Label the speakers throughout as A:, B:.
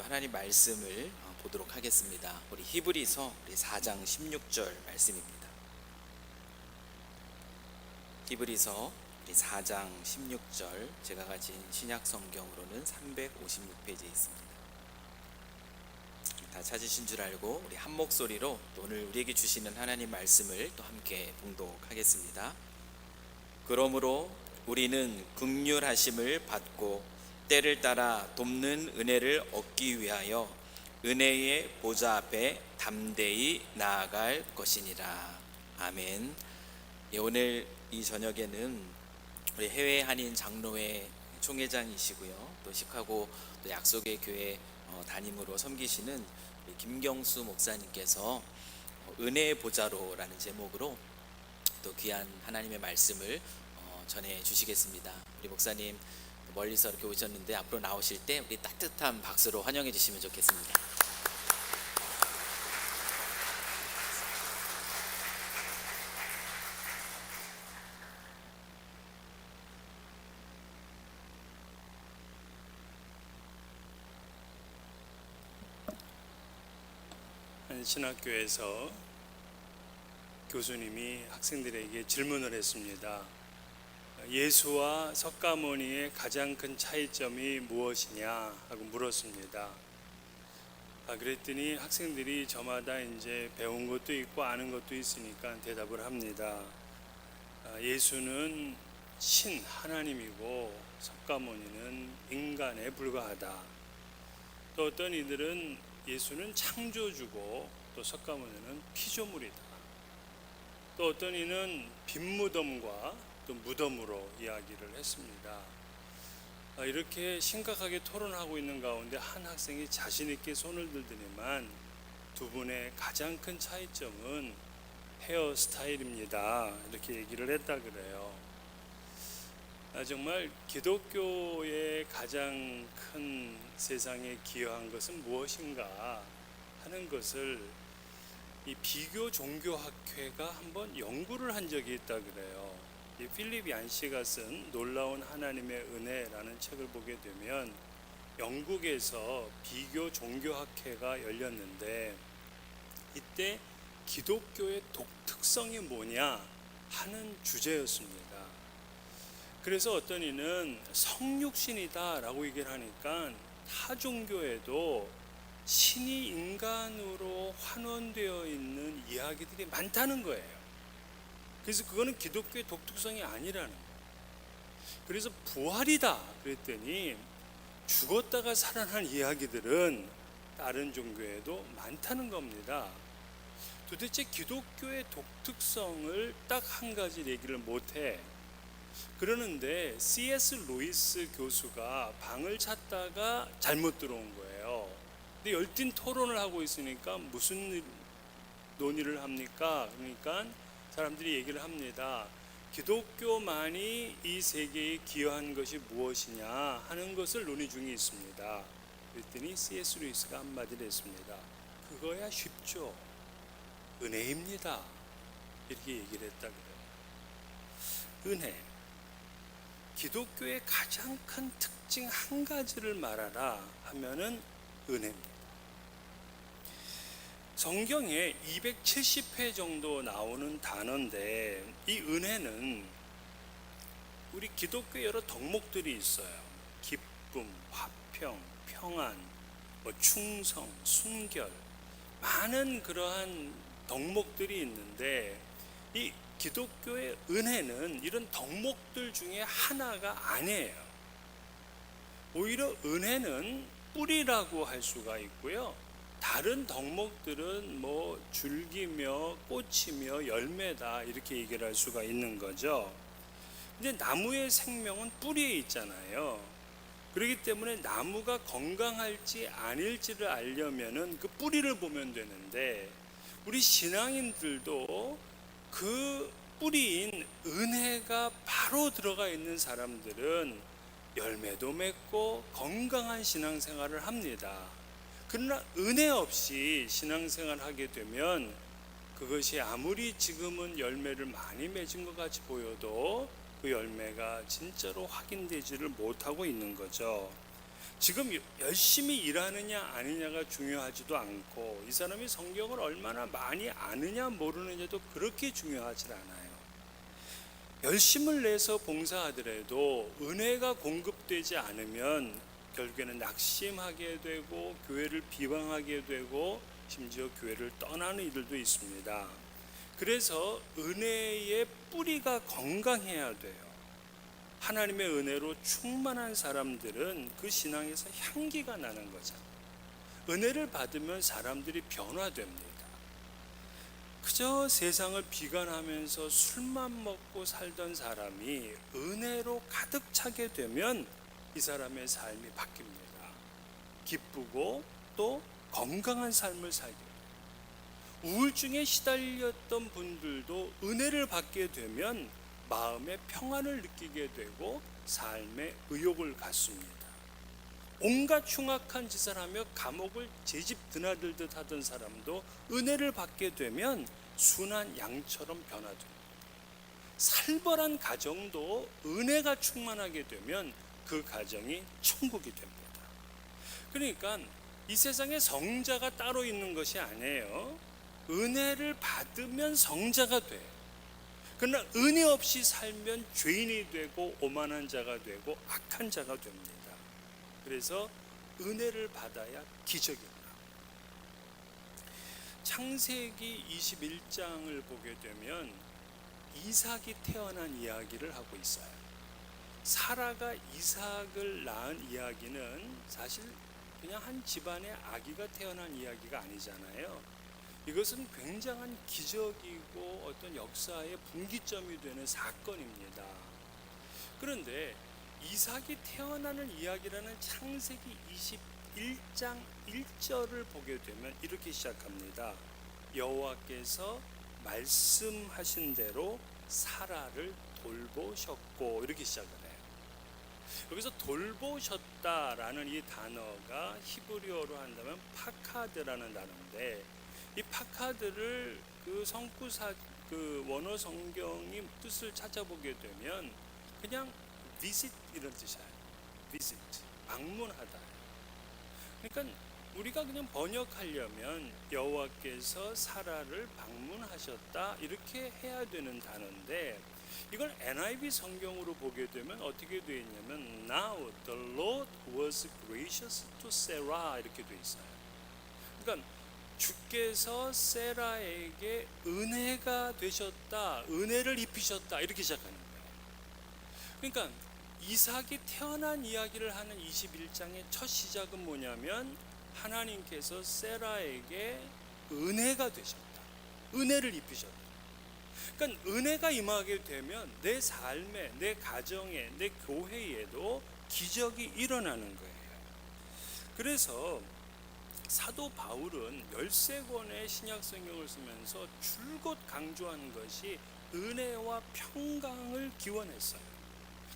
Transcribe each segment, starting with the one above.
A: 하나님 말씀을 보도록 하겠습니다. 우리 히브리서 4장 16절 말씀입니다. 히브리서 4장 16절, 제가 가진 신약 성경으로는 356페이지에 있습니다. 다 찾으신 줄 알고 우리 한 목소리로 또 오늘 우리에게 주시는 하나님 말씀을 또 함께 봉독하겠습니다. 그러므로 우리는 긍휼하심을 받고 때를 따라 돕는 은혜를 얻기 위하여 은혜의 보좌 앞에 담대히 나아갈 것이니라. 아멘. 오늘 이 저녁에는 우리 해외 한인 장로회 총회장이시고요, 또 시카고 또 약속의 교회 담임으로 섬기시는 김경수 목사님께서 은혜의 보좌로라는 제목으로 또 귀한 하나님의 말씀을 전해 주시겠습니다. 우리 목사님 멀리서 이렇게 오셨는데 앞으로 나오실 때 우리 따뜻한 박수로 환영해 주시면 좋겠습니다.
B: 한 신학교에서 교수님이 학생들에게 질문을 했습니다. 예수와 석가모니의 가장 큰 차이점이 무엇이냐 하고 물었습니다. 그랬더니 학생들이 저마다 이제 배운 것도 있고 아는 것도 있으니까 대답을 합니다. 예수는 신 하나님이고 석가모니는 인간에 불과하다. 또 어떤 이들은 예수는 창조주고 또 석가모니는 피조물이다. 또 어떤 이는 빈무덤과 또 무덤으로 이야기를 했습니다. 이렇게 심각하게 토론하고 있는 가운데 한 학생이 자신 있게 손을 들더니만 두 분의 가장 큰 차이점은 헤어스타일입니다. 이렇게 얘기를 했다 그래요. 정말 기독교의 가장 큰 세상에 기여한 것은 무엇인가 하는 것을 이 비교 종교학회가 한번 연구를 한 적이 있다 그래요. 이 필립 얀시가 쓴 놀라운 하나님의 은혜라는 책을 보게 되면 영국에서 비교 종교학회가 열렸는데 이때 기독교의 독특성이 뭐냐 하는 주제였습니다. 그래서 어떤 이는 성육신이다 라고 얘기를 하니까 타 종교에도 신이 인간으로 환원되어 있는 이야기들이 많다는 거예요. 그래서 그거는 기독교의 독특성이 아니라는 거예요. 그래서 부활이다 그랬더니 죽었다가 살아난 이야기들은 다른 종교에도 많다는 겁니다. 도대체 기독교의 독특성을 딱 한 가지 얘기를 못해. 그러는데 C.S. 루이스 교수가 방을 찾다가 잘못 들어온 거예요. 근데 열띤 토론을 하고 있으니까 무슨 논의를 합니까? 그러니까 사람들이 얘기를 합니다. 기독교만이 이 세계에 기여한 것이 무엇이냐 하는 것을 논의 중에 있습니다. 그랬더니 C.S. 루이스가 한마디를 했습니다. 그거야 쉽죠. 은혜입니다. 이렇게 얘기를 했다 그래요. 은혜. 기독교의 가장 큰 특징 한 가지를 말하라 하면은 은혜입니다. 성경에 270회 정도 나오는 단어인데 이 은혜는 우리 기독교의 여러 덕목들이 있어요. 기쁨, 화평, 평안, 충성, 순결, 많은 그러한 덕목들이 있는데 이 기독교의 은혜는 이런 덕목들 중에 하나가 아니에요. 오히려 은혜는 뿌리라고 할 수가 있고요. 다른 덕목들은 줄기며 꽃이며 열매다 이렇게 얘기를 할 수가 있는 거죠. 근데 나무의 생명은 뿌리에 있잖아요. 그렇기 때문에 나무가 건강할지 아닐지를 알려면은 그 뿌리를 보면 되는데 우리 신앙인들도 그 뿌리인 은혜가 바로 들어가 있는 사람들은 열매도 맺고 건강한 신앙생활을 합니다. 그러나 은혜 없이 신앙생활을 하게 되면 그것이 아무리 지금은 열매를 많이 맺은 것 같이 보여도 그 열매가 진짜로 확인되지를 못하고 있는 거죠. 지금 열심히 일하느냐 아니냐가 중요하지도 않고 이 사람이 성경을 얼마나 많이 아느냐 모르느냐도 그렇게 중요하지 않아요. 열심을 내서 봉사하더라도 은혜가 공급되지 않으면 결국에는 낙심하게 되고 교회를 비방하게 되고 심지어 교회를 떠나는 이들도 있습니다. 그래서 은혜의 뿌리가 건강해야 돼요. 하나님의 은혜로 충만한 사람들은 그 신앙에서 향기가 나는 거죠. 은혜를 받으면 사람들이 변화됩니다. 그저 세상을 비관하면서 술만 먹고 살던 사람이 은혜로 가득 차게 되면 이 사람의 삶이 바뀝니다. 기쁘고 또 건강한 삶을 살게 돼요. 우울증에 시달렸던 분들도 은혜를 받게 되면 마음의 평안을 느끼게 되고 삶의 의욕을 갖습니다. 온갖 흉악한 짓을 하며 감옥을 제집 드나들듯 하던 사람도 은혜를 받게 되면 순한 양처럼 변화됩니다. 살벌한 가정도 은혜가 충만하게 되면 그 가정이 천국이 됩니다. 그러니까 이 세상에 성자가 따로 있는 것이 아니에요. 은혜를 받으면 성자가 돼요. 그러나 은혜 없이 살면 죄인이 되고 오만한 자가 되고 악한 자가 됩니다. 그래서 은혜를 받아야 기적이 나옵니다. 창세기 21장을 보게 되면 이삭이 태어난 이야기를 하고 있어요. 사라가 이삭을 낳은 이야기는 사실 그냥 한 집안의 아기가 태어난 이야기가 아니잖아요. 이것은 굉장한 기적이고 어떤 역사의 분기점이 되는 사건입니다. 그런데 이삭이 태어나는 이야기라는 창세기 21장 1절을 보게 되면 이렇게 시작합니다. 여호와께서 말씀하신 대로 사라를 돌보셨고, 이렇게 시작을 해요. 여기서 돌보셨다라는 이 단어가 히브리어로 한다면 파카드라는 단어인데, 이 파카드를 그 성구사 그 원어 성경이 뜻을 찾아보게 되면 그냥 visit 이런 뜻이에요. visit, 방문하다. 그러니까 우리가 그냥 번역하려면 여호와께서 사라를 방문하셨다 이렇게 해야 되는 단어인데, 이걸 NIV 성경으로 보게 되면 어떻게 되어 있냐면 Now the Lord was gracious to Sarah 이렇게 되어 있어요. 그러니까 주께서 세라에게 은혜가 되셨다, 은혜를 입히셨다 이렇게 시작하는 거예요. 그러니까 이삭이 태어난 이야기를 하는 21장의 첫 시작은 뭐냐면 하나님께서 세라에게 은혜가 되셨다, 은혜를 입히셨다. 그러니까 은혜가 임하게 되면 내 삶에, 내 가정에, 내 교회에도 기적이 일어나는 거예요. 그래서 사도 바울은 13권의 신약 성경을 쓰면서 줄곧 강조한 것이 은혜와 평강을 기원했어요.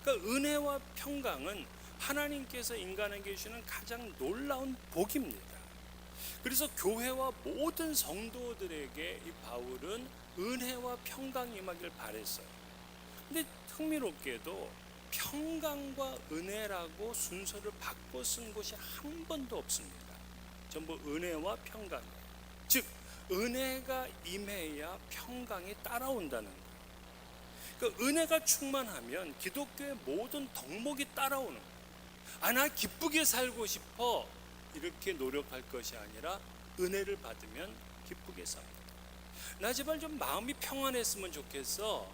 B: 그러니까 은혜와 평강은 하나님께서 인간에게 주시는 가장 놀라운 복입니다. 그래서 교회와 모든 성도들에게 이 바울은 은혜와 평강이 임하길 바랬어요. 근데 흥미롭게도 평강과 은혜라고 순서를 바꿔 쓴 곳이 한 번도 없습니다. 전부 은혜와 평강. 즉 은혜가 임해야 평강이 따라온다는 거예요. 그러니까 은혜가 충만하면 기독교의 모든 덕목이 따라오는 거예요. 나 기쁘게 살고 싶어 이렇게 노력할 것이 아니라 은혜를 받으면 기쁘게 삽니다. 나 제발 좀 마음이 평안했으면 좋겠어.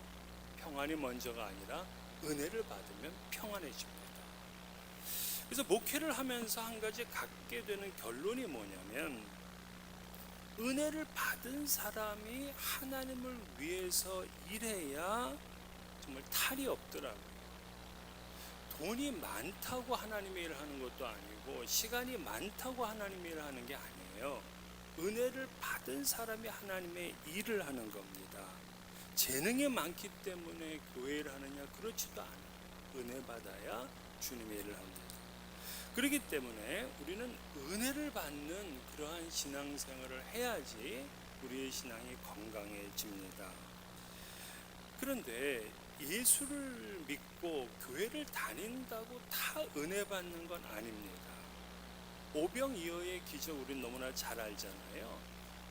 B: 평안이 먼저가 아니라 은혜를 받으면 평안해집니다. 그래서 목회를 하면서 한 가지 갖게 되는 결론이 뭐냐면, 은혜를 받은 사람이 하나님을 위해서 일해야 정말 탈이 없더라고요. 돈이 많다고 하나님의 일을 하는 것도 아니고 시간이 많다고 하나님의 일을 하는 게 아니에요. 은혜를 받은 사람이 하나님의 일을 하는 겁니다. 재능이 많기 때문에 교회 일을 하느냐? 그렇지도 않아요. 은혜 받아야 주님의 일을 합니다. 그렇기 때문에 우리는 은혜를 받는 그러한 신앙생활을 해야지 우리의 신앙이 건강해집니다. 그런데 예수를 믿고 교회를 다닌다고 다 은혜 받는 건 아닙니다. 오병이어의 기적 우리는 너무나 잘 알잖아요.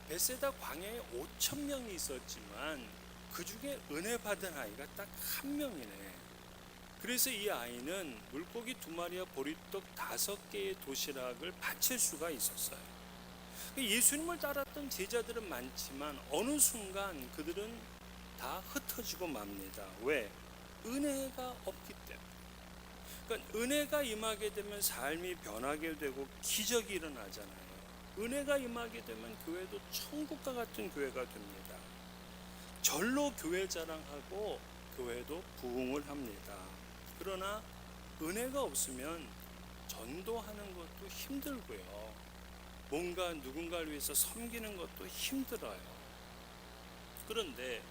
B: 베세다 광야에 5천 명이 있었지만 그 중에 은혜 받은 아이가 딱 한 명이네. 그래서 이 아이는 물고기 2마리와 보리떡 5개의 도시락을 바칠 수가 있었어요. 예수님을 따랐던 제자들은 많지만 어느 순간 그들은 다 흩어지고 맙니다. 왜? 은혜가 없기 때문에. 그러니까 은혜가 임하게 되면 삶이 변하게 되고 기적이 일어나잖아요. 은혜가 임하게 되면 교회도 천국과 같은 교회가 됩니다. 절로 교회 자랑하고 교회도 부흥을 합니다. 그러나 은혜가 없으면 전도하는 것도 힘들고요. 뭔가 누군가를 위해서 섬기는 것도 힘들어요. 그런데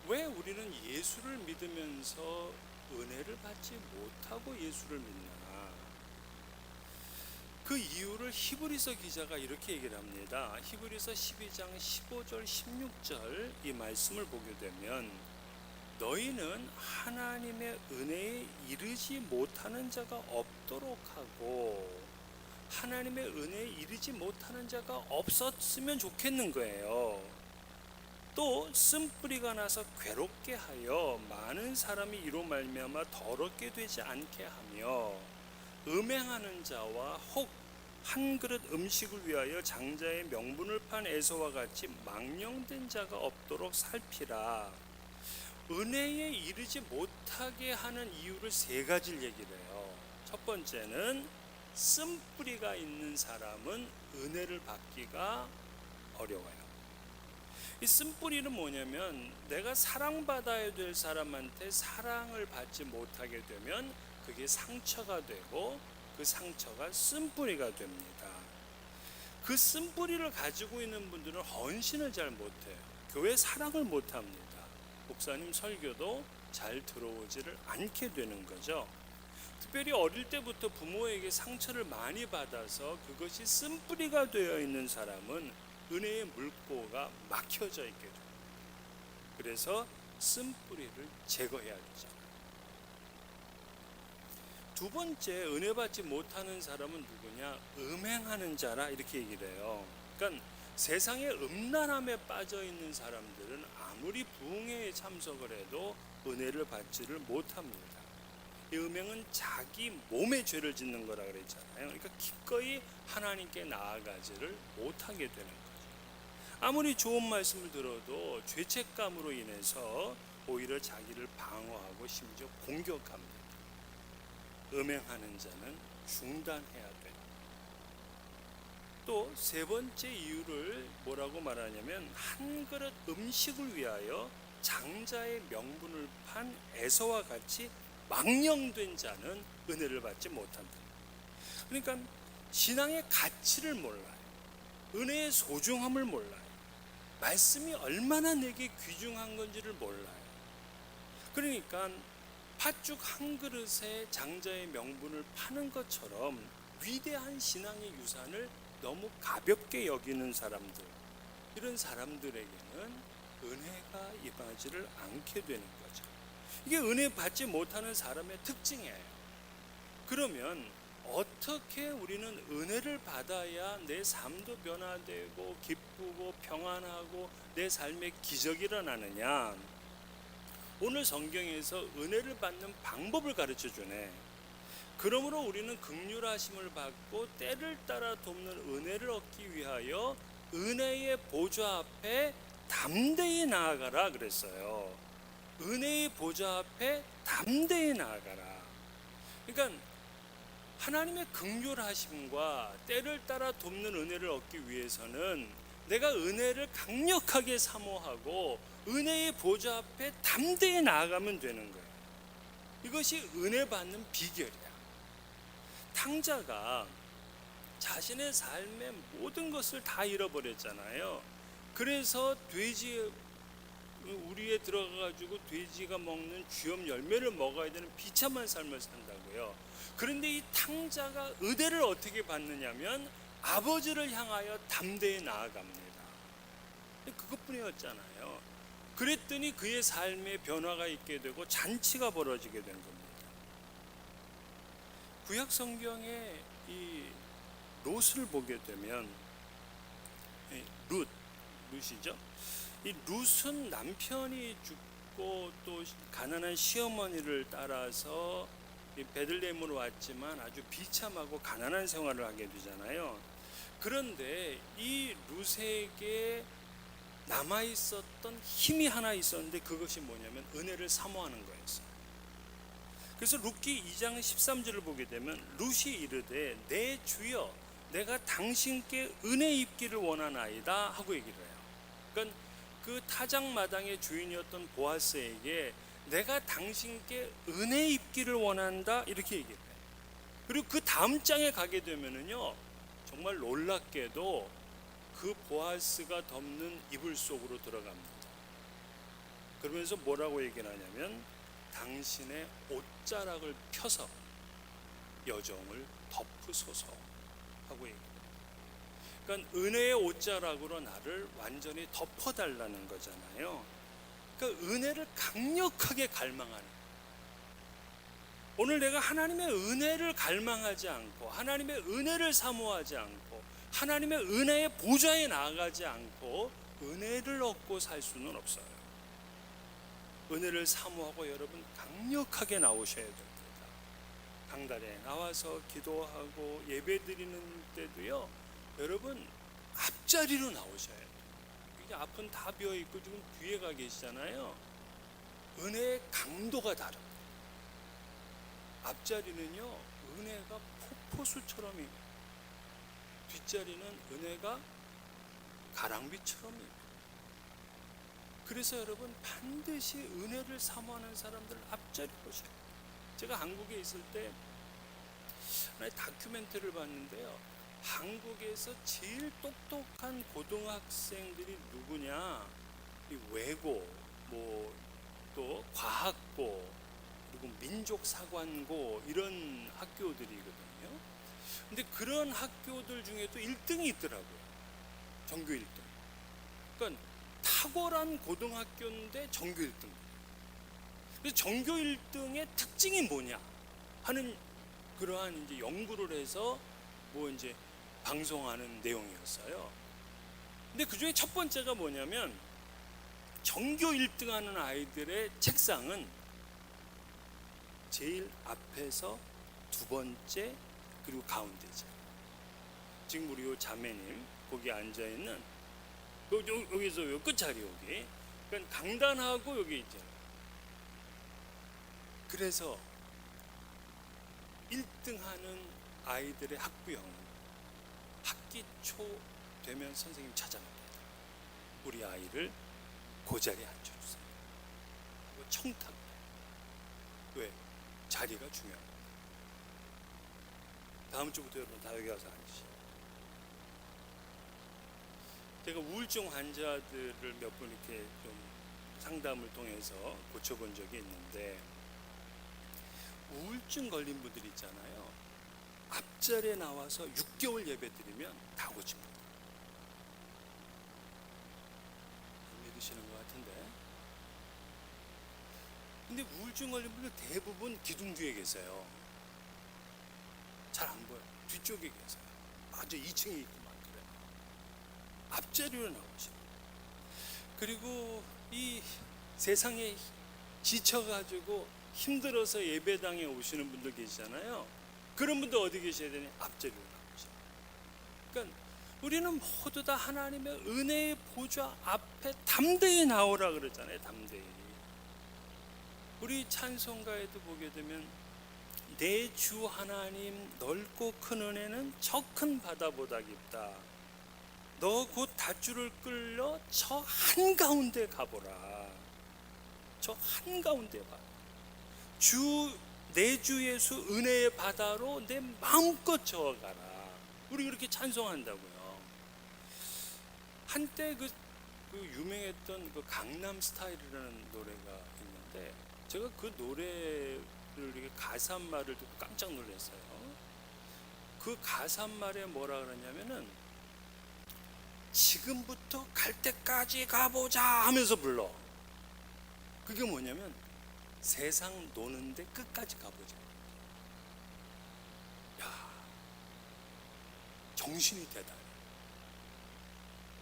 B: 왜 우리는 예수를 믿으면서 은혜를 받지 못하고 예수를 믿나? 그 이유를 히브리서 기자가 이렇게 얘기를 합니다. 히브리서 12장 15절 16절 이 말씀을 보게 되면 너희는 하나님의 은혜에 이르지 못하는 자가 없도록 하고 하나님의 은혜에 이르지 못하는 자가 없었으면 좋겠는 거예요. 또 쓴뿌리가 나서 괴롭게 하여 많은 사람이 이로 말미암아 더럽게 되지 않게 하며 음행하는 자와 혹 한 그릇 음식을 위하여 장자의 명분을 판 에서와 같이 망령된 자가 없도록 살피라. 은혜에 이르지 못하게 하는 이유를 3가지를 얘기를 해요. 첫 번째는 쓴뿌리가 있는 사람은 은혜를 받기가 어려워요. 이 쓴뿌리는 뭐냐면 내가 사랑받아야 될 사람한테 사랑을 받지 못하게 되면 그게 상처가 되고 그 상처가 쓴뿌리가 됩니다. 그 쓴뿌리를 가지고 있는 분들은 헌신을 잘 못해요. 교회 사랑을 못합니다. 목사님 설교도 잘 들어오지를 않게 되는 거죠. 특별히 어릴 때부터 부모에게 상처를 많이 받아서 그것이 쓴뿌리가 되어 있는 사람은 은혜의 물꼬가 막혀져 있게 됩니다. 그래서 쓴뿌리를 제거해야 되잖아요. 두 번째, 은혜 받지 못하는 사람은 누구냐? 음행하는 자라 이렇게 얘기를 해요. 그러니까 세상의 음란함에 빠져 있는 사람들은 아무리 부흥회에 참석을 해도 은혜를 받지를 못합니다. 이 음행은 자기 몸에 죄를 짓는 거라 그랬잖아요. 그러니까 기꺼이 하나님께 나아가지를 못하게 되는 거죠. 아무리 좋은 말씀을 들어도 죄책감으로 인해서 오히려 자기를 방어하고 심지어 공격합니다. 음행하는 자는 중단해야 돼요. 또 3번째 이유를 뭐라고 말하냐면 한 그릇 음식을 위하여 장자의 명분을 판 에서와 같이 망령된 자는 은혜를 받지 못한다. 그러니까 신앙의 가치를 몰라요. 은혜의 소중함을 몰라요. 말씀이 얼마나 내게 귀중한 건지를 몰라요. 그러니까 팥죽 한 그릇에 장자의 명분을 파는 것처럼 위대한 신앙의 유산을 너무 가볍게 여기는 사람들, 이런 사람들에게는 은혜가 임하지를 않게 되는 거죠. 이게 은혜 받지 못하는 사람의 특징이에요. 그러면 어떻게 우리는 은혜를 받아야 내 삶도 변화되고 기쁘고 평안하고 내 삶에 기적이 일어나느냐? 오늘 성경에서 은혜를 받는 방법을 가르쳐 주네. 그러므로 우리는 긍휼하심을 받고 때를 따라 돕는 은혜를 얻기 위하여 은혜의 보좌 앞에 담대히 나아가라 그랬어요. 은혜의 보좌 앞에 담대히 나아가라. 그러니까 하나님의 긍휼하심과 때를 따라 돕는 은혜를 얻기 위해서는 내가 은혜를 강력하게 사모하고 은혜의 보좌 앞에 담대히 나아가면 되는 거예요. 이것이 은혜 받는 비결이야. 탕자가 자신의 삶의 모든 것을 다 잃어버렸잖아요. 그래서 돼지 우리에 들어가가지고 돼지가 먹는 쥐염 열매를 먹어야 되는 비참한 삶을 산다고요. 그런데 이 탕자가 은혜를 어떻게 받느냐면 아버지를 향하여 담대히 나아갑니다. 그것뿐이었잖아요. 그랬더니 그의 삶에 변화가 있게 되고 잔치가 벌어지게 된 겁니다. 구약 성경에 이 롯을 보게 되면 룻이죠. 이 룻은 남편이 죽고 또 가난한 시어머니를 따라서 이 베들레헴으로 왔지만 아주 비참하고 가난한 생활을 하게 되잖아요. 그런데 이 룻에게 남아 있었던 힘이 하나 있었는데 그것이 뭐냐면 은혜를 사모하는 거였어요. 그래서 룻기 2장 13절을 보게 되면 룻이 이르되 내 주여 내가 당신께 은혜 입기를 원하나이다 하고 얘기를 해요. 그러니까 그 타작마당의 주인이었던 보아스에게 내가 당신께 은혜 입기를 원한다 이렇게 얘기를 해요. 그리고 그 다음 장에 가게 되면은요 정말 놀랍게도 그 보아스가 덮는 이불 속으로 들어갑니다. 그러면서 뭐라고 얘기를 하냐면 당신의 옷자락을 펴서 여정을 덮으소서 하고 얘기해요. 그러니까 은혜의 옷자락으로 나를 완전히 덮어달라는 거잖아요. 그러니까 은혜를 강력하게 갈망하는, 오늘 내가 하나님의 은혜를 갈망하지 않고 하나님의 은혜를 사모하지 않고 하나님의 은혜의 보좌에 나아가지 않고 은혜를 얻고 살 수는 없어요. 은혜를 사모하고 여러분 강력하게 나오셔야 됩니다. 강단에 나와서 기도하고 예배드리는 때도요 여러분 앞자리로 나오셔야 돼요. 이게 앞은 다 비어있고 지금 뒤에 가 계시잖아요. 은혜의 강도가 다릅니다. 앞자리는요 은혜가 폭포수처럼 있고 뒷자리는 은혜가 가랑비처럼 있고, 그래서 여러분 반드시 은혜를 사모하는 사람들 앞자리로 오셔야 돼요. 제가 한국에 있을 때 하나의 다큐멘터리를 봤는데요, 한국에서 제일 똑똑한 고등학생들이 누구냐, 이 외고, 또 과학고, 그리고 민족사관고 이런 학교들이거든요. 근데 그런 학교들 중에도 1등이 있더라고요. 전교 1등. 그러니까 탁월한 고등학교인데 전교 1등. 그래서 전교 1등의 특징이 뭐냐 하는 그러한 이제 연구를 해서 이제 방송하는 내용이었어요. 근데 그 중에 첫 번째가 뭐냐면 전교 1등 하는 아이들의 책상은 제일 앞에서 두 번째 그리고 가운데죠. 지금 우리 요 자매님 거기 앉아 있는 여기서 요 끝자리 여기. 그러니까 강단하고 여기 있죠. 그래서 1등 하는 아이들의 학부형은 학기 초 되면 선생님 찾아갑니다. 우리 아이를 그 자리에 앉혀주세요. 그리고 청탁. 왜? 자리가 중요합니다. 다음 주부터 여러분 다 여기 와서 앉으시죠. 제가 우울증 환자들을 몇 분 이렇게 좀 상담을 통해서 고쳐본 적이 있는데, 우울증 걸린 분들 있잖아요. 앞자리에 나와서 6개월 예배 드리면 다 고칩니다. 안 믿으시는 것 같은데. 근데 우울증 걸린 분들 대부분 기둥 뒤에 계세요. 잘 안 보여. 뒤쪽에 계세요. 아주 2층에 있고 막 그래요. 앞자리로 나오시고, 그리고 이 세상에 지쳐가지고 힘들어서 예배당에 오시는 분들 계시잖아요. 그런 분들 어디 계셔야 되니? 앞자리로 나오셔요. 그러니까 우리는 모두 다 하나님의 은혜의 보좌 앞에 담대히 나오라 그러잖아요. 담대히. 우리 찬송가에도 보게 되면 내 주 하나님 넓고 큰 은혜는 저 큰 바다보다 깊다. 너 곧 닷줄을 끌려 저 한가운데 가보라. 저 한가운데 봐. 내 주 예수 은혜의 바다로 내 마음껏 저어가라. 우리 그렇게 찬송한다고요. 한때 그 유명했던 그 강남 스타일이라는 노래가 있는데, 제가 그 노래를 이렇게 가사말을 듣고 깜짝 놀랐어요. 그 가사말에 뭐라 그러냐면은 지금부터 갈 때까지 가보자 하면서 불러. 그게 뭐냐면 세상 노는데 끝까지 가보자. 야, 정신이 대단해.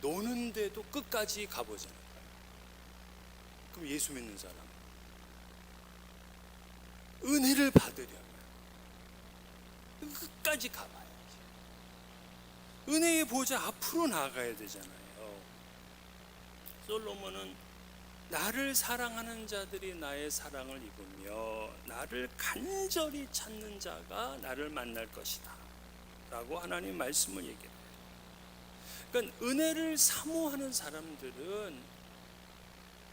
B: 노는데도 끝까지 가보자는 거야. 그럼 예수 믿는 사람, 은혜를 받으려면 끝까지 가봐야지. 은혜의 보좌 앞으로 나가야 되잖아요. 솔로몬은 나를 사랑하는 자들이 나의 사랑을 입으며 나를 간절히 찾는 자가 나를 만날 것이다 라고 하나님 말씀을 얘기해요. 그러니까 은혜를 사모하는 사람들은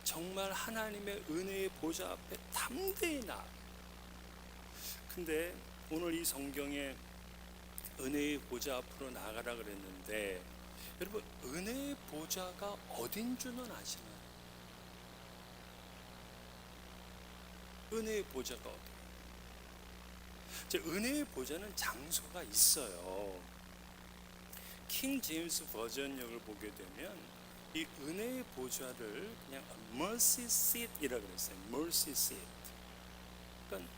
B: 정말 하나님의 은혜의 보좌 앞에 담대히 나아요. 근데 오늘 이 성경에 은혜의 보좌 앞으로 나가라 그랬는데, 여러분 은혜의 보좌가 어딘 줄은 아시나요? 은혜의 보좌가 어디예요? 은혜의 보좌는 장소가 있어요. 킹 제임스 버전역을 보게 되면 이 은혜의 보좌를 그냥 mercy seat이라고 그랬어요. mercy seat. 그러니까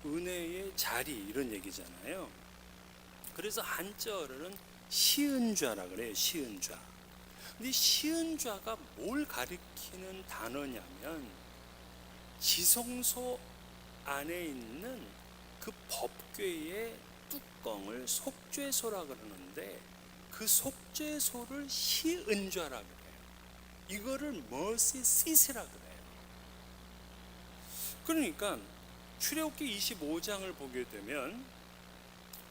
B: 은혜의 자리 이런 얘기잖아요. 그래서 한자어로는 시은좌라 그래요. 시은좌. 근데 시은좌가 뭘 가리키는 단어냐면 지성소 안에 있는 그 법궤의 뚜껑을 속죄소라 그러는데, 그 속죄소를 시은좌라 그래요. 이거를 mercy seat이라 그래요. 그러니까 출애굽기 25장을 보게 되면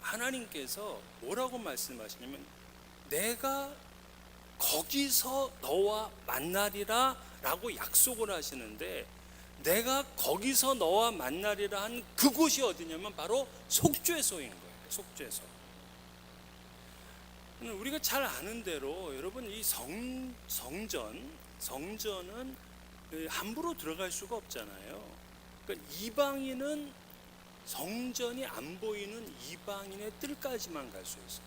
B: 하나님께서 뭐라고 말씀하시냐면, 내가 거기서 너와 만나리라 라고 약속을 하시는데, 내가 거기서 너와 만나리라 한 그곳이 어디냐면 바로 속죄소인 거예요. 속죄소. 우리가 잘 아는 대로 여러분, 이 성전은 함부로 들어갈 수가 없잖아요. 그러니까 이방인은 성전이 안 보이는 이방인의 뜰까지만 갈 수 있어요.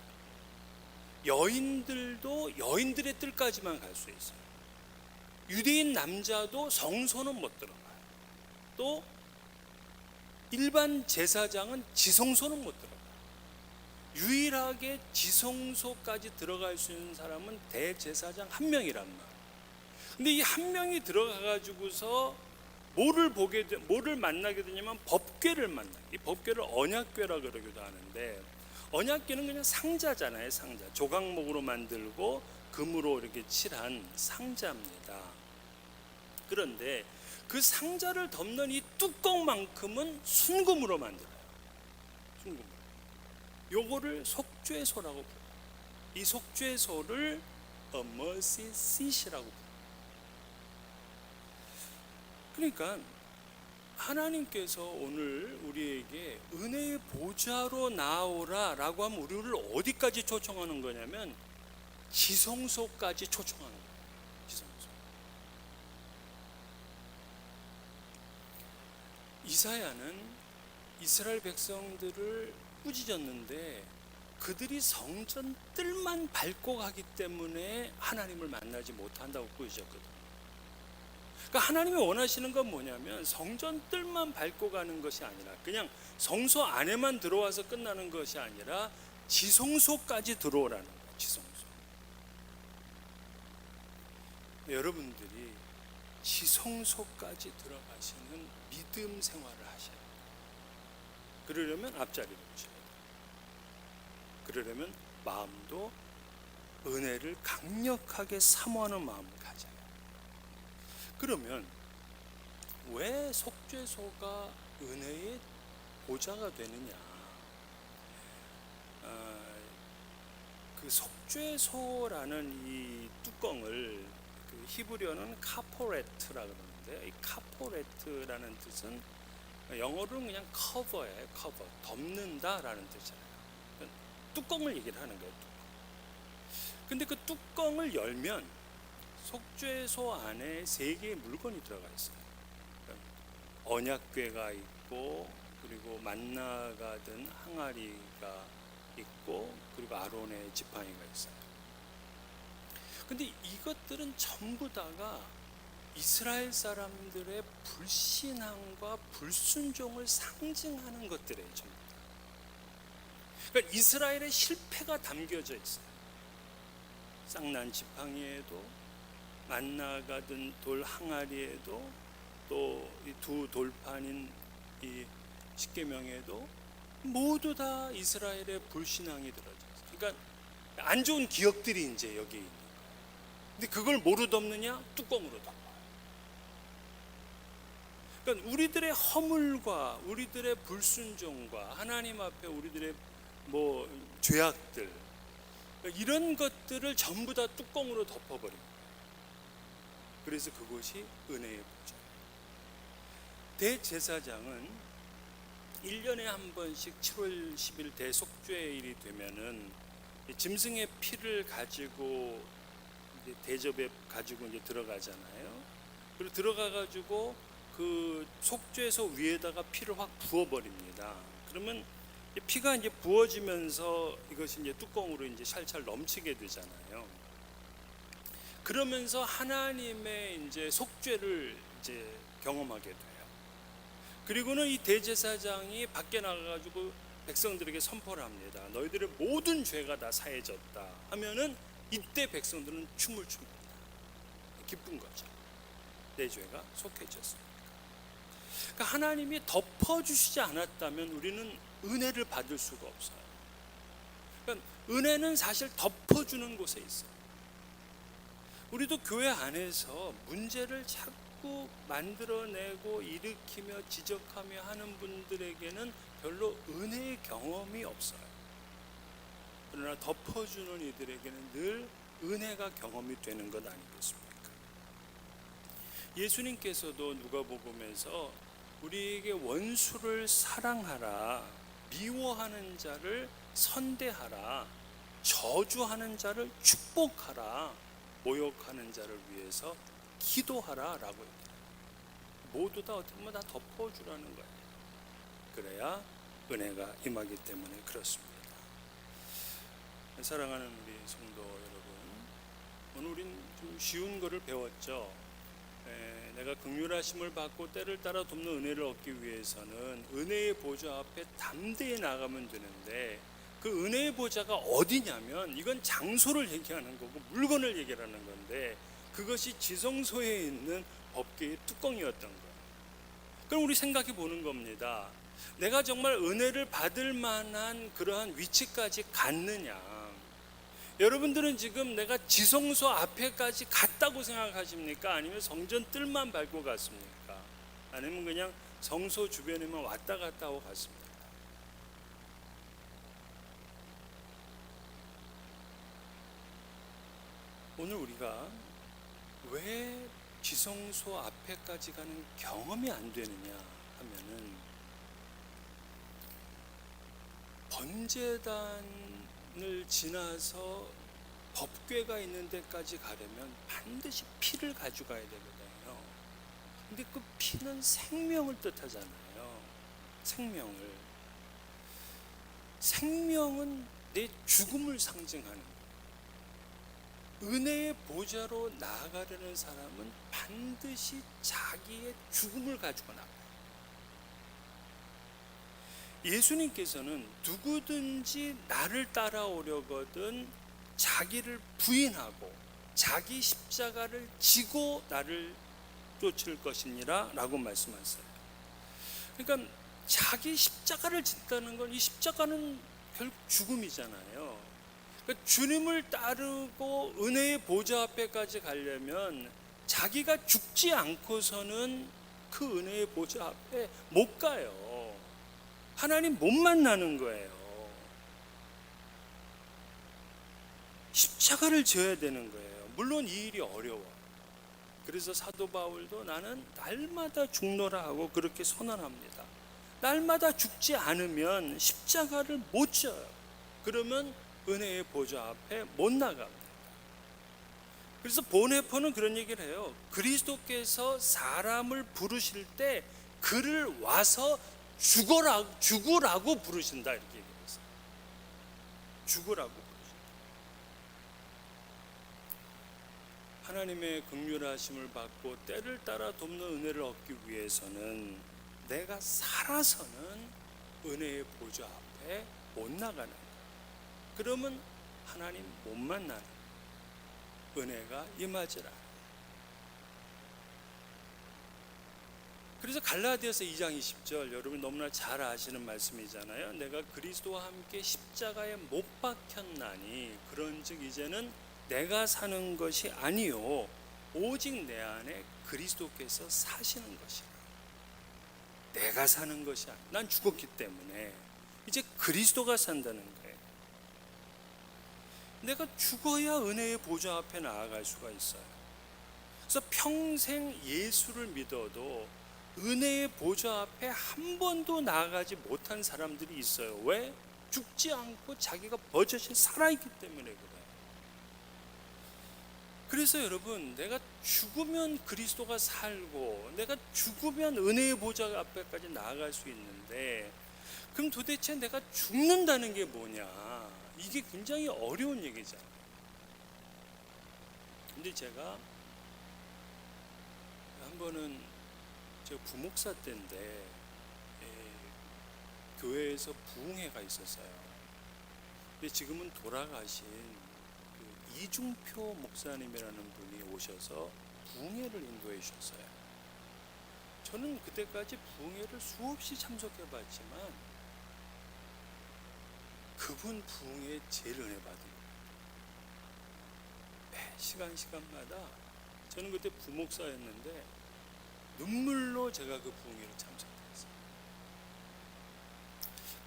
B: 여인들도 여인들의 뜰까지만 갈 수 있어요. 유대인 남자도 성소는 못 들어가요. 또 일반 제사장은 지성소는 못 들어가요. 유일하게 지성소까지 들어갈 수 있는 사람은 대제사장 한 명이란 말이에요. 근데 이 한 명이 들어가 가지고서 뭐를 만나게 되냐면 법궤를 만나요. 이 법궤를 언약궤라 그러기도 하는데, 언약궤는 그냥 상자잖아요. 상자. 조각목으로 만들고 금으로 이렇게 칠한 상자입니다. 그런데 그 상자를 덮는 이 뚜껑만큼은 순금으로 만들어요. 순금. 요거를 속죄소라고 불러요. 이 속죄소를 mercy seat이라고 불러요. 그러니까 하나님께서 오늘 우리에게 은혜의 보좌로 나오라 라고 하면 우리를 어디까지 초청하는 거냐면 지성소까지 초청하는 거예요. 지성소. 이사야는 이스라엘 백성들을 꾸짖었는데 그들이 성전 뜰만 밟고 가기 때문에 하나님을 만나지 못한다고 꾸짖었거든요. 그러니까 하나님이 원하시는 건 뭐냐면 성전 뜰만 밟고 가는 것이 아니라, 그냥 성소 안에만 들어와서 끝나는 것이 아니라 지성소까지 들어오라는 거예요. 지성소. 여러분들이 지성소까지 들어가시는 믿음 생활을 하셔야 돼요. 그러려면 앞자리를 보셔야 돼요. 그러려면 마음도 은혜를 강력하게 사모하는 마음을 가져야 돼요. 그러면 왜 속죄소가 은혜의 보좌가 되느냐? 그 속죄소라는 이 뚜껑을 그 히브리어는 카포레트라 그러는데, 이 카포레트라는 뜻은 영어로는 그냥 커버예요. 커버, 덮는다라는 뜻이에요. 뚜껑을 얘기를 하는 거예요. 뚜껑. 근데 그 뚜껑을 열면 속죄소 안에 3개의 물건이 들어가 있어요. 언약궤가 있고, 그리고 만나가 든 항아리가 있고, 그리고 아론의 지팡이가 있어요. 근데 이것들은 전부 다가 이스라엘 사람들의 불신앙과 불순종을 상징하는 것들이에요. 전부 다. 그러니까 이스라엘의 실패가 담겨져 있어요. 쌍난 지팡이에도, 만나가 든 돌 항아리에도, 또 이 두 돌판인 이 십계명에도 모두 다 이스라엘의 불신앙이 들어져 있어요. 그러니까 안 좋은 기억들이 이제 여기 있는 거예요. 근데 그걸 뭐로 덮느냐? 뚜껑으로 덮어요. 그러니까 우리들의 허물과 우리들의 불순종과 하나님 앞에 우리들의 뭐 죄악들, 이런 것들을 전부 다 뚜껑으로 덮어버립니다. 그래서 그것이 은혜의 보좌. 대제사장은 1년에 한 번씩 7월 10일 대속죄일이 되면은 짐승의 피를 가지고 이제 대접에 가지고 이제 들어가잖아요. 그리고 들어가 가지고 그 속죄소 위에다가 피를 확 부어버립니다. 그러면 피가 이제 부어지면서 이것이 이제 뚜껑으로 이제 샬샬 넘치게 되잖아요. 그러면서 하나님의 이제 속죄를 이제 경험하게 돼요. 그리고는 이 대제사장이 밖에 나가가지고 백성들에게 선포를 합니다. 너희들의 모든 죄가 다 사해졌다 하면은 이때 백성들은 춤을 춥니다. 기쁜 거죠. 내 죄가 속해졌으니까. 그러니까 하나님이 덮어주시지 않았다면 우리는 은혜를 받을 수가 없어요. 그러니까 은혜는 사실 덮어주는 곳에 있어요. 우리도 교회 안에서 문제를 자꾸 만들어내고 일으키며 지적하며 하는 분들에게는 별로 은혜의 경험이 없어요. 그러나 덮어주는 이들에게는 늘 은혜가 경험이 되는 것 아니겠습니까? 예수님께서도 누가복음에서 우리에게 원수를 사랑하라, 미워하는 자를 선대하라, 저주하는 자를 축복하라, 모욕하는 자를 위해서 기도하라 라고 얘기해요. 모두 다 어떻게 보면 다 덮어주라는 거예요. 그래야 은혜가 임하기 때문에 그렇습니다. 사랑하는 우리 성도 여러분, 오늘 우린 좀 쉬운 거를 배웠죠. 내가 긍휼하심을 받고 때를 따라 돕는 은혜를 얻기 위해서는 은혜의 보좌 앞에 담대히 나가면 되는데, 그 은혜의 보좌가 어디냐면 이건 장소를 얘기하는 거고 물건을 얘기하는 건데, 그것이 지성소에 있는 법궤의 뚜껑이었던 거예요. 그럼 우리 생각해 보는 겁니다. 내가 정말 은혜를 받을 만한 그러한 위치까지 갔느냐? 여러분들은 지금 내가 지성소 앞에까지 갔다고 생각하십니까? 아니면 성전 뜰만 밟고 갔습니까? 아니면 그냥 성소 주변에만 왔다 갔다 하고 갔습니까? 오늘 우리가 왜 지성소 앞에까지 가는 경험이 안 되느냐 하면은, 번제단을 지나서 법궤가 있는 데까지 가려면 반드시 피를 가져가야 되거든요. 근데 그 피는 생명을 뜻하잖아요. 생명은 내 죽음을 상징하는 거예요. 은혜의 보좌로 나아가려는 사람은 반드시 자기의 죽음을 가지고 나가요. 예수님께서는 누구든지 나를 따라오려거든 자기를 부인하고 자기 십자가를 지고 나를 쫓을 것이니라 라고 말씀하셨어요. 그러니까 자기 십자가를 진다는 건, 이 십자가는 결국 죽음이잖아요. 그러니까 주님을 따르고 은혜의 보좌 앞에까지 가려면 자기가 죽지 않고서는 그 은혜의 보좌 앞에 못 가요. 하나님 못 만나는 거예요. 십자가를 져야 되는 거예요. 물론 이 일이 어려워요. 그래서 사도 바울도 나는 날마다 죽노라 하고 그렇게 선언합니다. 날마다 죽지 않으면 십자가를 못 져요. 그러면 은혜의 보좌 앞에 못 나갑니다. 그래서 보네포는 그런 얘기를 해요. 그리스도께서 사람을 부르실 때 그를 와서 죽으라고 부르신다, 이렇게 얘기했어요. 죽으라고 부르신다. 하나님의 긍휼하심을 받고 때를 따라 돕는 은혜를 얻기 위해서는 내가 살아서는 은혜의 보좌 앞에 못 나가는 거예요. 그러면 하나님 못 만나는 은혜가 임하지라. 그래서 갈라디아서 2장 20절, 여러분 너무나 잘 아시는 말씀이잖아요. 내가 그리스도와 함께 십자가에 못 박혔나니 그런즉 이제는 내가 사는 것이 아니요 오직 내 안에 그리스도께서 사시는 것이라. 내가 사는 것이 아니야. 난 죽었기 때문에 이제 그리스도가 산다는 거예요. 내가 죽어야 은혜의 보좌 앞에 나아갈 수가 있어요. 그래서 평생 예수를 믿어도 은혜의 보좌 앞에 한 번도 나아가지 못한 사람들이 있어요. 왜? 죽지 않고 자기가 버젓이 살아있기 때문에 그래요. 그래서 여러분, 내가 죽으면 그리스도가 살고 내가 죽으면 은혜의 보좌 앞에까지 나아갈 수 있는데, 그럼 도대체 내가 죽는다는 게 뭐냐? 이게 굉장히 어려운 얘기잖아요. 근데 제가 한 번은 제가 부목사 때인데 교회에서 부흥회가 있었어요. 근데 지금은 돌아가신 그 이중표 목사님이라는 분이 오셔서 부흥회를 인도해 주셨어요. 저는 그때까지 부흥회를 수없이 참석해 봤지만 그분 부흥회에 제일 은혜 받은 거예요. 매 시간마다. 저는 그때 부목사였는데 눈물로 제가 그 부흥회를 참석했어요.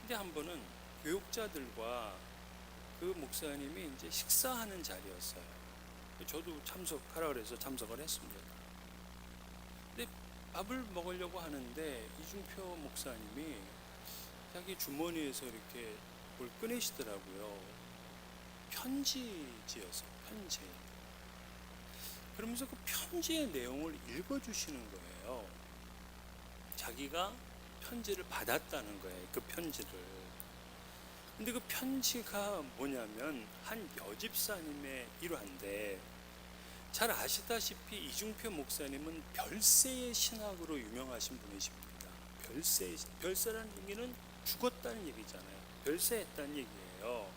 B: 근데 한 번은 교육자들과 그 목사님이 이제 식사하는 자리였어요. 저도 참석하라 그래서 참석을 했습니다. 근데 밥을 먹으려고 하는데 이중표 목사님이 자기 주머니에서 이렇게 뭘 꺼내시더라고요. 편지지였어요. 편지. 그러면서 그 편지의 내용을 읽어주시는 거예요. 자기가 편지를 받았다는 거예요. 그 편지를. 근데 그 편지가 뭐냐면 한 여집사님의 일화인데, 잘 아시다시피 이중표 목사님은 별세의 신학으로 유명하신 분이십니다. 별세라는 얘기는 죽었다는 얘기잖아요. 별세했다는 얘기예요.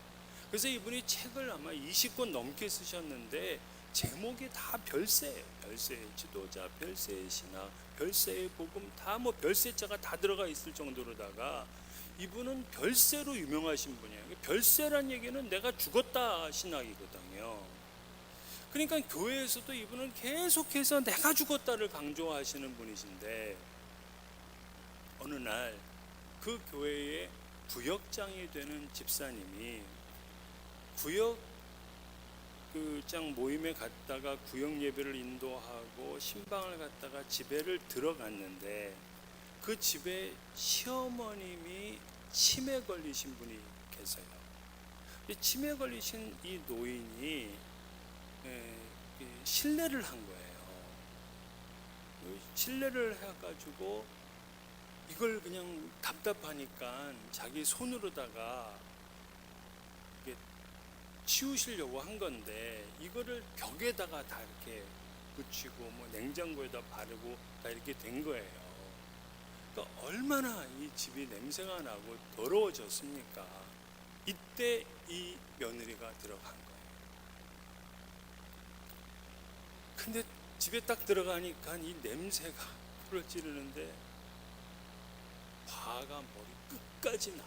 B: 그래서 이분이 책을 아마 20권 넘게 쓰셨는데 제목이 다 별세예요. 별세의 지도자, 별세의 신학, 별세의 복음, 다 뭐 별세자가 다 들어가 있을 정도로다가 이분은 별세로 유명하신 분이에요. 별세란 얘기는 내가 죽었다 신학이거든요. 그러니까 교회에서도 이분은 계속해서 내가 죽었다를 강조하시는 분이신데, 어느 날 그 교회의 구역장이 되는 집사님이 구역장 모임에 갔다가 구역 예배를 인도하고 신방을 갔다가 집에를 들어갔는데, 그 집에 시어머님이 치매 걸리신 분이 계세요. 치매 걸리신 이 노인이 실례를 한 거예요. 실례를 해가지고 이걸 그냥 답답하니까 자기 손으로다가 치우시려고 한 건데, 이거를 벽에다가 다 이렇게 붙이고 뭐 냉장고에다 바르고 다 이렇게 된 거예요. 그러니까 얼마나 이 집이 냄새가 나고 더러워졌습니까? 이때 이 며느리가 들어간 거예요. 근데 집에 딱 들어가니까 이 냄새가 풀을 찌르는데 화가 머리 끝까지 나.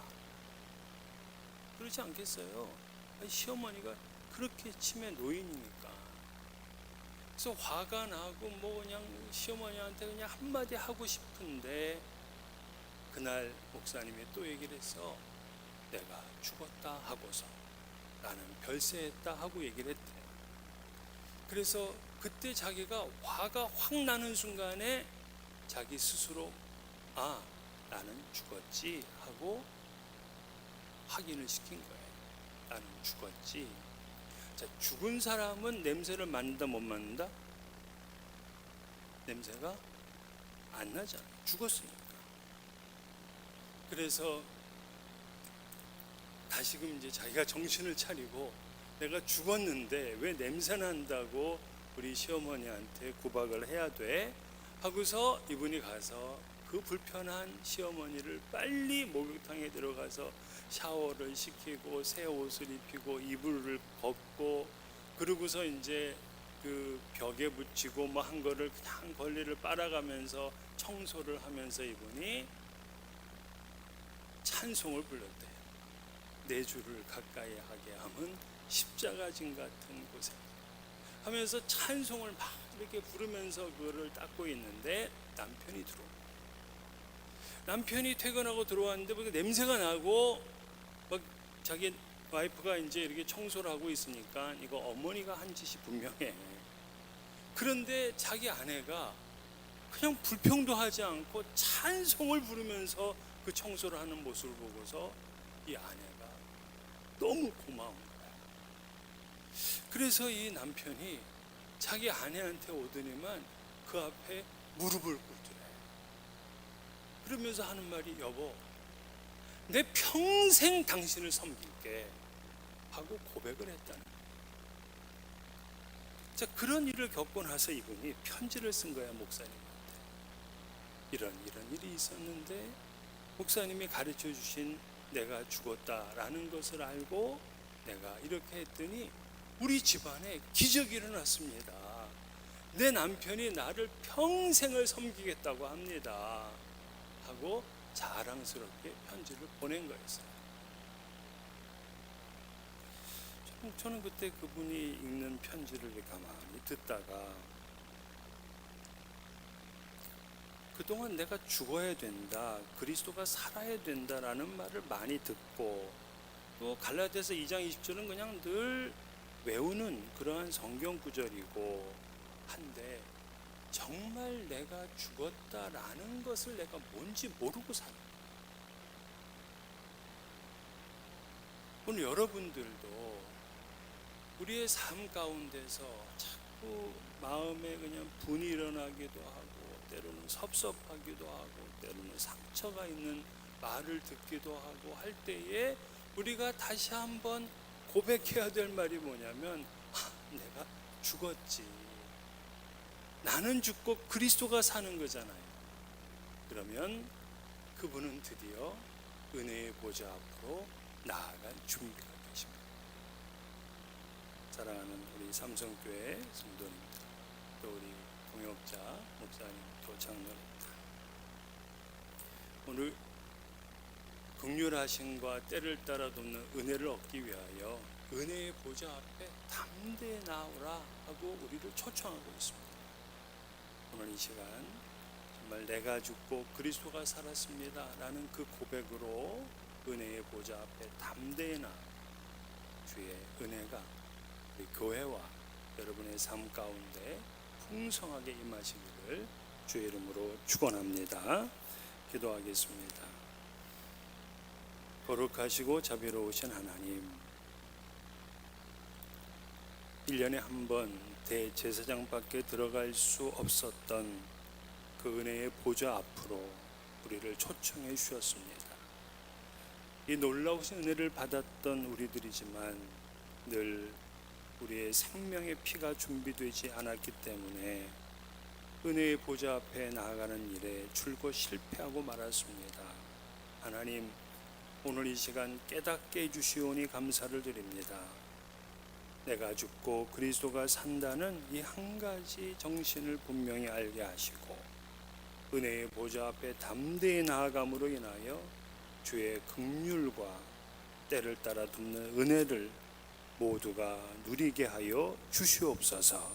B: 그렇지 않겠어요? 시어머니가 그렇게 치매 노인이니까. 그래서 화가 나고 뭐 그냥 시어머니한테 그냥 한마디 하고 싶은데, 그날 목사님이 또 얘기를 해서 내가 죽었다 하고서 나는 별세했다 하고 얘기를 했대요. 그래서 그때 자기가 화가 확 나는 순간에 자기 스스로 나는 죽었지 하고 확인을 시킨 거예요. 나는 죽었지. 자, 죽은 사람은 냄새를 맡는다 못 맡는다? 냄새가 안 나잖아요. 죽었으니까. 그래서 다시금 이제 자기가 정신을 차리고 내가 죽었는데 왜 냄새 난다고 우리 시어머니한테 구박을 해야 돼? 하고서 이분이 가서 그 불편한 시어머니를 빨리 목욕탕에 들어가서 샤워를 시키고 새 옷을 입히고 이불을 걷고 그러고서 이제 그 벽에 붙이고 뭐 한 거를 그냥 걸레를 빨아가면서 청소를 하면서 이분이 찬송을 불렀대요. 내 주를 가까이 하게 함은 십자가진 같은 곳에 하면서 찬송을 막 이렇게 부르면서 그거를 닦고 있는데 남편이 들어옵니다. 남편이 퇴근하고 들어왔는데 뭐 냄새가 나고 막 자기 와이프가 이제 이렇게 청소를 하고 있으니까 이거 어머니가 한 짓이 분명해. 그런데 자기 아내가 그냥 불평도 하지 않고 찬송을 부르면서 그 청소를 하는 모습을 보고서 이 아내가 너무 고마운 거야. 그래서 이 남편이 자기 아내한테 오더니만 그 앞에 무릎을 꿇더래. 그러면서 하는 말이 여보, 내 평생 당신을 섬길게 하고 고백을 했다는 거야. 자, 그런 일을 겪고 나서 이분이 편지를 쓴 거야, 목사님한테. 이런 일이 있었는데 목사님이 가르쳐 주신 내가 죽었다라는 것을 알고 내가 이렇게 했더니 우리 집안에 기적이 일어났습니다. 내 남편이 나를 평생을 섬기겠다고 합니다 하고 자랑스럽게 편지를 보낸 거였어요. 저는 그때 그분이 읽는 편지를 가만히 듣다가 그동안 내가 죽어야 된다, 그리스도가 살아야 된다라는 말을 많이 듣고 또 갈라디아서 2장 20절은 그냥 늘 외우는 그러한 성경 구절이고 한데 정말 내가 죽었다라는 것을 내가 뭔지 모르고 살아. 오늘 여러분들도 우리의 삶 가운데서 자꾸 마음에 그냥 분이 일어나기도 하고 때로는 섭섭하기도 하고 때로는 상처가 있는 말을 듣기도 하고 할 때에 우리가 다시 한번 고백해야 될 말이 뭐냐면 내가 죽었지. 나는 죽고 그리스도가 사는 거잖아요. 그러면 그분은 드디어 은혜의 보좌 앞으로 나아갈 준비가 되십니다. 사랑하는 우리 삼성교회 성도님들, 또 우리 동역자 목사님, 또 장로님, 오늘 긍휼하심과 때를 따라 돕는 은혜를 얻기 위하여 은혜의 보좌 앞에 담대히 나오라 하고 우리를 초청하고 있습니다. 오늘 이 시간 정말 내가 죽고 그리스도가 살았습니다 라는 그 고백으로 은혜의 보좌 앞에 담대히 나아 주의 은혜가 우리 교회와 여러분의 삶 가운데 풍성하게 임하시기를 주의 이름으로 축원합니다. 기도하겠습니다. 거룩하시고 자비로우신 하나님, 1년에 한 번 대제사장 밖에 들어갈 수 없었던 그 은혜의 보좌 앞으로 우리를 초청해 주셨습니다. 이 놀라우신 은혜를 받았던 우리들이지만 늘 우리의 생명의 피가 준비되지 않았기 때문에 은혜의 보좌 앞에 나아가는 일에 줄곧 실패하고 말았습니다. 하나님, 오늘 이 시간 깨닫게 해주시오니 감사를 드립니다. 내가 죽고 그리스도가 산다는 이 한 가지 정신을 분명히 알게 하시고 은혜의 보좌 앞에 담대히 나아감으로 인하여 주의 긍휼과 때를 따라 돕는 은혜를 모두가 누리게 하여 주시옵소서.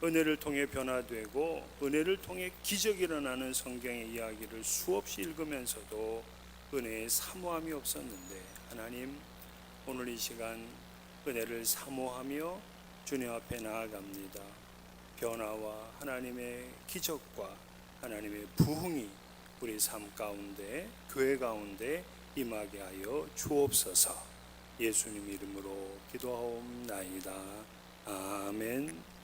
B: 은혜를 통해 변화되고 은혜를 통해 기적이 일어나는 성경의 이야기를 수없이 읽으면서도 은혜의 사모함이 없었는데 하나님, 오늘 이 시간 은혜를 사모하며 주님 앞에 나아갑니다. 변화와 하나님의 기적과 하나님의 부흥이 우리 삶 가운데, 교회 가운데 임하게 하여 주옵소서. 예수님 이름으로 기도하옵나이다. 아멘.